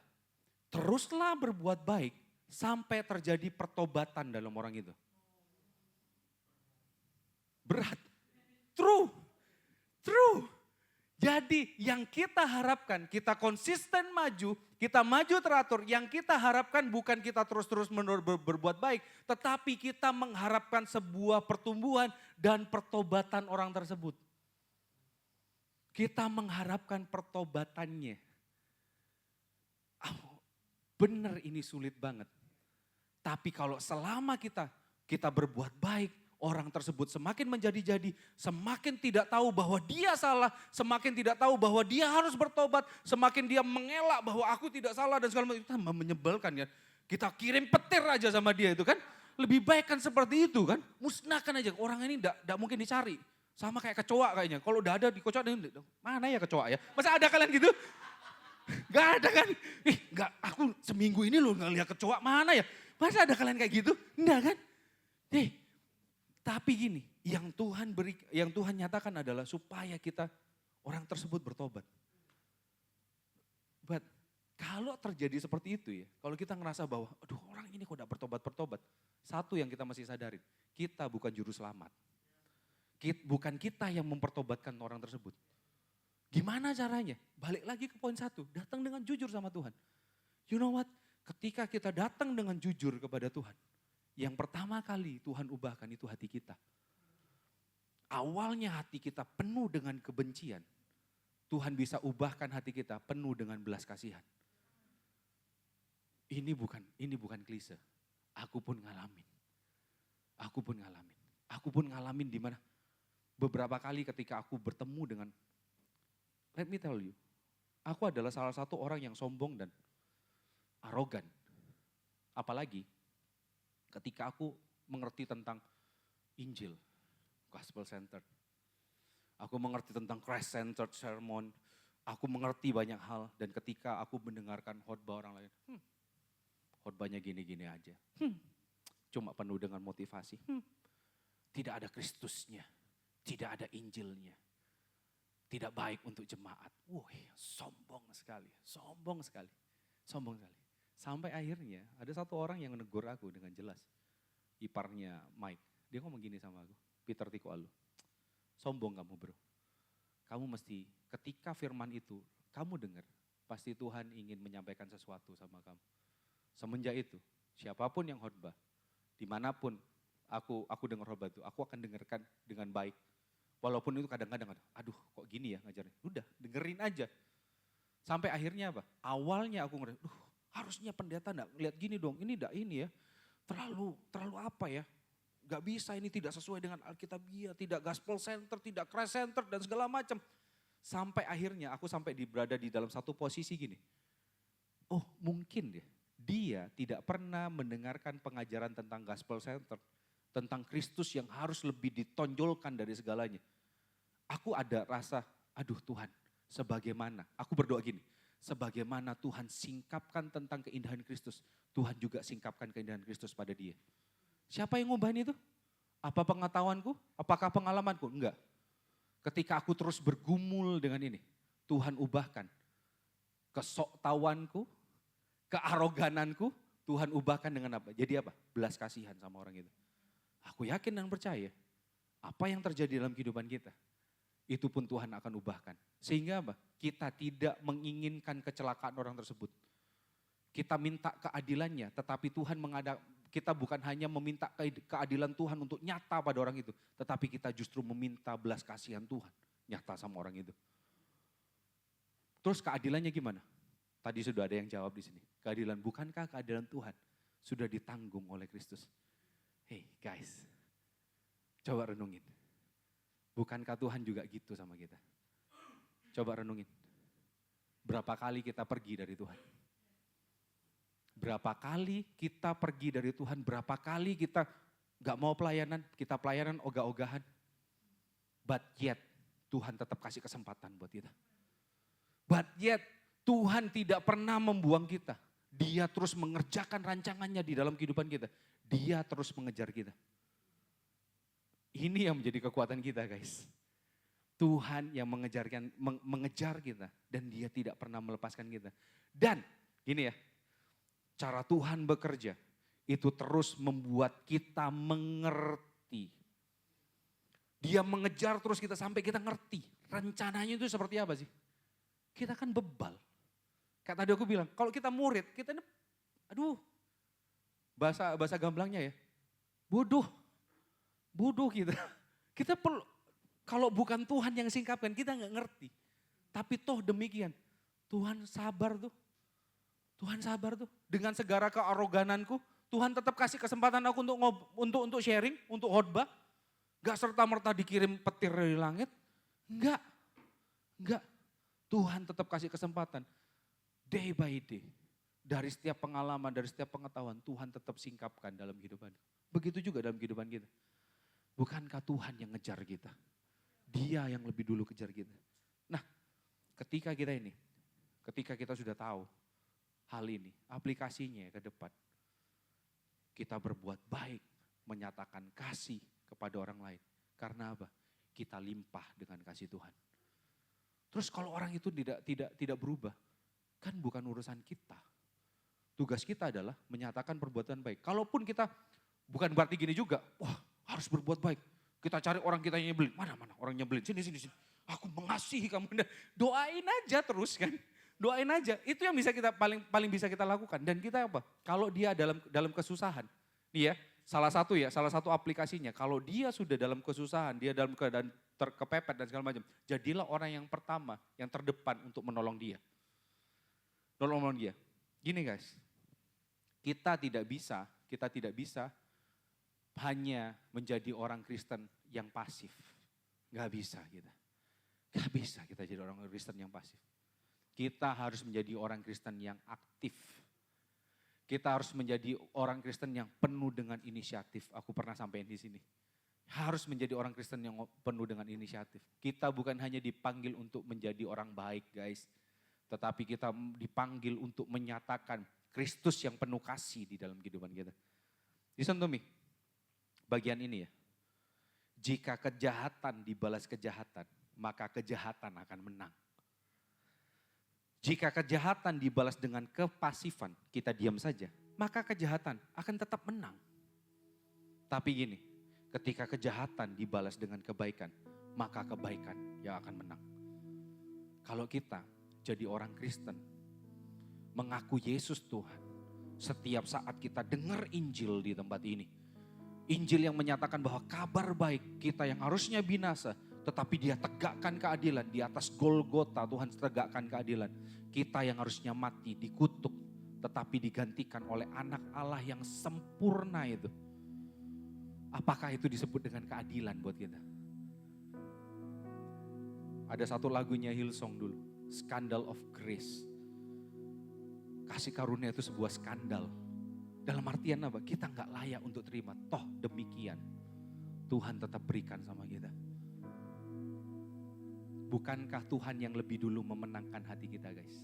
A: teruslah berbuat baik sampai terjadi pertobatan dalam orang itu. Berat. True. Jadi yang kita harapkan, kita konsisten maju, kita maju teratur. Yang kita harapkan bukan kita terus-terus berbuat baik. Tetapi kita mengharapkan sebuah pertumbuhan dan pertobatan orang tersebut. Kita mengharapkan pertobatannya. Oh, benar ini sulit banget. Tapi kalau selama kita berbuat baik, orang tersebut semakin menjadi-jadi, semakin tidak tahu bahwa dia salah, semakin tidak tahu bahwa dia harus bertobat, semakin dia mengelak bahwa aku tidak salah dan segala macam. Itu tambah menyebalkan ya. Kita kirim petir aja sama dia itu kan. Lebih baik kan seperti itu kan. Musnahkan aja, orang ini tidak mungkin dicari. Sama kayak kecoa kayaknya. Kalau udah ada di kecoa, mana ya kecoa ya? Masa ada kalian gitu? Gak ada kan? Gak, aku seminggu ini loh gak lihat kecoa, mana ya? Masa ada kalian kayak gitu? Enggak kan? Tapi gini, yang Tuhan nyatakan adalah supaya kita orang tersebut bertobat. But kalau terjadi seperti itu ya, kalau kita ngerasa bahwa aduh orang ini kok gak bertobat-bertobat. Satu yang kita masih sadarin, kita bukan juru selamat. Bukan kita yang mempertobatkan orang tersebut. Gimana caranya? Balik lagi ke poin 1, datang dengan jujur sama Tuhan. You know what? Ketika kita datang dengan jujur kepada Tuhan, yang pertama kali Tuhan ubahkan itu hati kita. Awalnya hati kita penuh dengan kebencian. Tuhan bisa ubahkan hati kita penuh dengan belas kasihan. Ini bukan klise. Aku pun ngalamin. Aku pun ngalamin di mana beberapa kali ketika aku bertemu dengan, let me tell you, aku adalah salah satu orang yang sombong dan arogan. Apalagi ketika aku mengerti tentang Injil, Gospel Centered. Aku mengerti tentang Christ Centered Sermon. Aku mengerti banyak hal dan ketika aku mendengarkan khotbah orang lain, khotbahnya gini-gini aja. Cuma penuh dengan motivasi. tidak ada Kristusnya, tidak ada Injilnya, tidak baik untuk jemaat. Wih, sombong sekali, sombong sekali, sombong sekali. Sampai akhirnya ada satu orang yang menegur aku dengan jelas. Iparnya Mike, dia ngomong gini sama aku, Peter Tiko Alu, sombong kamu bro. Kamu mesti, ketika firman itu kamu dengar, pasti Tuhan ingin menyampaikan sesuatu sama kamu. Semenjak itu, siapapun yang khotbah, dimanapun aku dengar khotbah itu, aku akan dengarkan dengan baik. Walaupun itu kadang-kadang, aduh kok gini ya ngajarnya. Udah, dengerin aja. Sampai akhirnya apa? Awalnya aku ngerasa, harusnya pendeta enggak ngeliat gini dong, ini enggak ini ya. Terlalu apa ya? Gak bisa, ini tidak sesuai dengan Alkitabiah, tidak gospel center, tidak Christ center dan segala macam. Sampai akhirnya aku berada di dalam satu posisi gini. Oh mungkin dia tidak pernah mendengarkan pengajaran tentang gospel center, tentang Kristus yang harus lebih ditonjolkan dari segalanya. Aku ada rasa, aduh Tuhan, sebagaimana, aku berdoa gini, sebagaimana Tuhan singkapkan tentang keindahan Kristus, Tuhan juga singkapkan keindahan Kristus pada dia. Siapa yang ngubahin itu? Apa pengetahuanku? Apakah pengalamanku? Enggak. Ketika aku terus bergumul dengan ini, Tuhan ubahkan kesoktahuanku, kearogananku, Tuhan ubahkan dengan apa? Jadi apa? Belas kasihan sama orang itu. Aku yakin dan percaya, apa yang terjadi dalam kehidupan kita, itu pun Tuhan akan ubahkan. Sehingga apa? Kita tidak menginginkan kecelakaan orang tersebut. Kita minta keadilannya, tetapi Tuhan kita bukan hanya meminta keadilan Tuhan untuk nyata pada orang itu, tetapi kita justru meminta belas kasihan Tuhan nyata sama orang itu. Terus keadilannya gimana? Tadi sudah ada yang jawab di sini. Keadilan, bukankah keadilan Tuhan sudah ditanggung oleh Kristus? Hey guys, coba renungin. Bukankah Tuhan juga gitu sama kita? Coba renungin. Berapa kali kita pergi dari Tuhan? Berapa kali kita pergi dari Tuhan? Berapa kali kita gak mau pelayanan? Kita pelayanan ogah-ogahan. But yet Tuhan tetap kasih kesempatan buat kita. But yet Tuhan tidak pernah membuang kita. Dia terus mengerjakan rancangannya di dalam kehidupan kita. Dia terus mengejar kita. Ini yang menjadi kekuatan kita guys. Tuhan yang mengejar kita dan dia tidak pernah melepaskan kita. Dan gini ya, cara Tuhan bekerja itu terus membuat kita mengerti. Dia mengejar terus kita sampai kita ngerti. Rencananya itu seperti apa sih? Kita kan bebal. Kayak tadi aku bilang, kalau kita murid, kita ini, aduh, bahasa gamblangnya ya, bodoh kita. Kita perlu, kalau bukan Tuhan yang singkapkan, kita nggak ngerti. Tapi toh demikian, Tuhan sabar tuh. Tuhan sabar tuh. Dengan segala kearogananku, Tuhan tetap kasih kesempatan aku untuk sharing, untuk khotbah. Gak serta-merta dikirim petir dari langit. Enggak. Tuhan tetap kasih kesempatan. Day by day. Dari setiap pengalaman, dari setiap pengetahuan, Tuhan tetap singkapkan dalam kehidupan. Begitu juga dalam kehidupan kita. Bukankah Tuhan yang ngejar kita? Dia yang lebih dulu kejar kita. Nah, ketika kita sudah tahu hal ini, aplikasinya ke depan. Kita berbuat baik, menyatakan kasih kepada orang lain. Karena apa? Kita limpah dengan kasih Tuhan. Terus kalau orang itu tidak berubah, kan bukan urusan kita. Tugas kita adalah menyatakan perbuatan baik. Kalaupun kita, bukan berarti gini juga, wah harus berbuat baik. Kita cari orang kita yang nyebelin, mana orang nyebelin, sini. Aku mengasihi kamu, doain aja terus kan. Doain aja, itu yang bisa kita paling bisa kita lakukan. Dan kita apa? Kalau dia dalam kesusahan, nih ya, salah satu aplikasinya, kalau dia sudah dalam kesusahan, dia dalam keadaan terkepepet dan segala macam, jadilah orang yang pertama, yang terdepan untuk menolong dia. Nolong dia. Gini guys, kita tidak bisa hanya menjadi orang Kristen yang pasif. Gak bisa kita jadi orang Kristen yang pasif. Kita harus menjadi orang Kristen yang aktif. Kita harus menjadi orang Kristen yang penuh dengan inisiatif. Aku pernah sampaikan di sini. Harus menjadi orang Kristen yang penuh dengan inisiatif. Kita bukan hanya dipanggil untuk menjadi orang baik guys. Tetapi kita dipanggil untuk menyatakan Kristus yang penuh kasih di dalam kehidupan kita. Listen to me. Bagian ini ya. Jika kejahatan dibalas kejahatan, maka kejahatan akan menang. Jika kejahatan dibalas dengan kepasifan, kita diam saja, maka kejahatan akan tetap menang. Tapi gini, ketika kejahatan dibalas dengan kebaikan, maka kebaikan yang akan menang. Kalau kita jadi orang Kristen, mengaku Yesus Tuhan, setiap saat kita dengar Injil di tempat ini, Injil yang menyatakan bahwa kabar baik kita yang harusnya binasa, tetapi dia tegakkan keadilan di atas Golgota, Tuhan tegakkan keadilan. Kita yang harusnya mati, dikutuk, tetapi digantikan oleh anak Allah yang sempurna itu. Apakah itu disebut dengan keadilan buat kita? Ada satu lagunya Hillsong dulu, Scandal of Grace. Kasih karunia itu sebuah skandal. Dalam artian apa? Kita nggak layak untuk terima. Toh demikian, Tuhan tetap berikan sama kita. Bukankah Tuhan yang lebih dulu memenangkan hati kita, guys?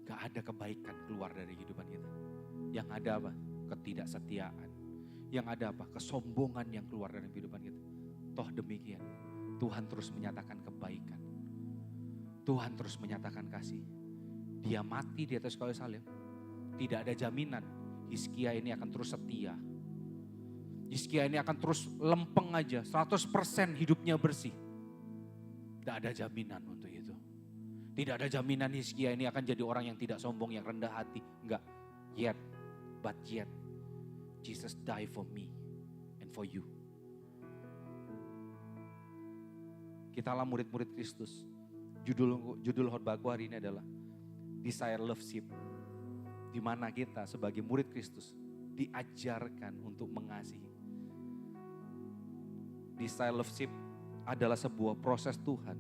A: Gak ada kebaikan keluar dari kehidupan kita. Yang ada apa? Ketidaksetiaan. Yang ada apa? Kesombongan yang keluar dari kehidupan kita. Toh demikian, Tuhan terus menyatakan kebaikan. Tuhan terus menyatakan kasih. Dia mati di atas kayu salib. Tidak ada jaminan Hizkia ini akan terus setia. Hizkia ini akan terus lempeng aja, 100% hidupnya bersih. Tidak ada jaminan untuk itu. Tidak ada jaminan Hizkia ini akan jadi orang yang tidak sombong, yang rendah hati. Enggak. Yet, but yet, Jesus died for me and for you. Kitalah murid-murid Kristus. Judul khotbahku hari ini adalah Desire Love-ship. Di mana kita sebagai murid Kristus diajarkan untuk mengasihi. Desire Love-ship adalah sebuah proses Tuhan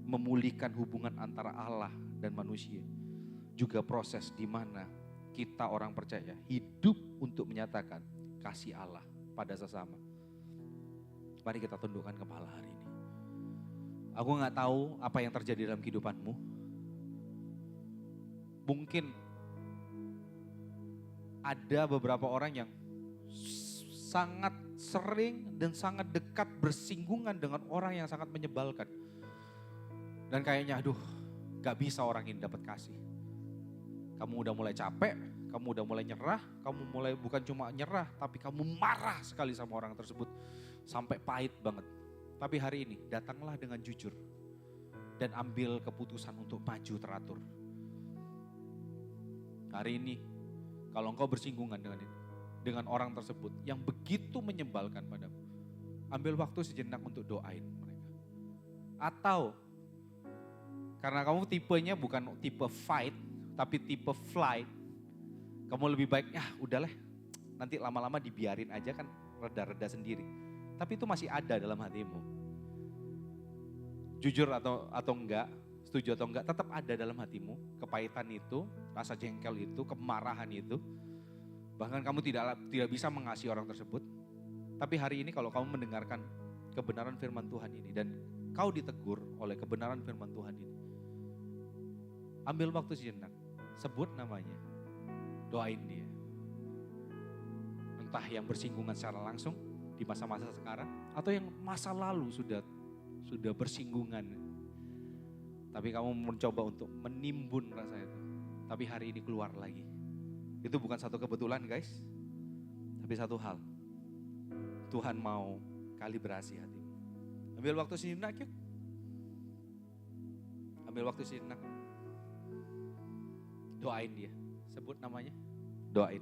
A: memulihkan hubungan antara Allah dan manusia. Juga proses di mana kita orang percaya hidup untuk menyatakan kasih Allah pada sesama. Mari kita tundukkan kepala hari ini. Aku gak tahu apa yang terjadi dalam kehidupanmu. Mungkin ada beberapa orang yang sangat sering dan sangat dekat bersinggungan dengan orang yang sangat menyebalkan. Dan kayaknya aduh gak bisa orang ini dapat kasih. Kamu udah mulai capek, kamu udah mulai nyerah, kamu mulai bukan cuma nyerah tapi kamu marah sekali sama orang tersebut. Sampai pahit banget. Tapi hari ini datanglah dengan jujur dan ambil keputusan untuk maju teratur. Hari ini kalau engkau bersinggungan dengan orang tersebut yang begitu menyebalkan padamu, ambil waktu sejenak untuk doain mereka. Atau karena kamu tipenya bukan tipe fight, tapi tipe flight, kamu lebih baik, ya udahlah, nanti lama-lama dibiarin aja kan reda-reda sendiri. Tapi itu masih ada dalam hatimu. Jujur atau enggak, setuju atau enggak, tetap ada dalam hatimu. Kepahitan itu, rasa jengkel itu, kemarahan itu. Bahkan kamu tidak bisa mengasihi orang tersebut. Tapi hari ini kalau kamu mendengarkan kebenaran firman Tuhan ini dan kau ditegur oleh kebenaran firman Tuhan ini, ambil waktu sejenak, sebut namanya, doain dia. Entah yang bersinggungan secara langsung di masa-masa sekarang atau yang masa lalu sudah bersinggungan. Tapi kamu mencoba untuk menimbun rasa itu. Tapi hari ini keluar lagi. Itu bukan satu kebetulan guys. Tapi satu hal. Tuhan mau kalibrasi hatimu. Ambil waktu sejenak yuk. Ambil waktu sejenak. Doain dia. Sebut namanya. Doain.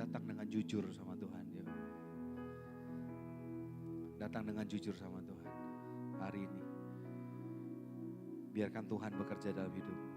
A: Datang dengan jujur sama Tuhan. Ya. Datang dengan jujur sama Tuhan hari ini. Biarkan Tuhan bekerja dalam hidup.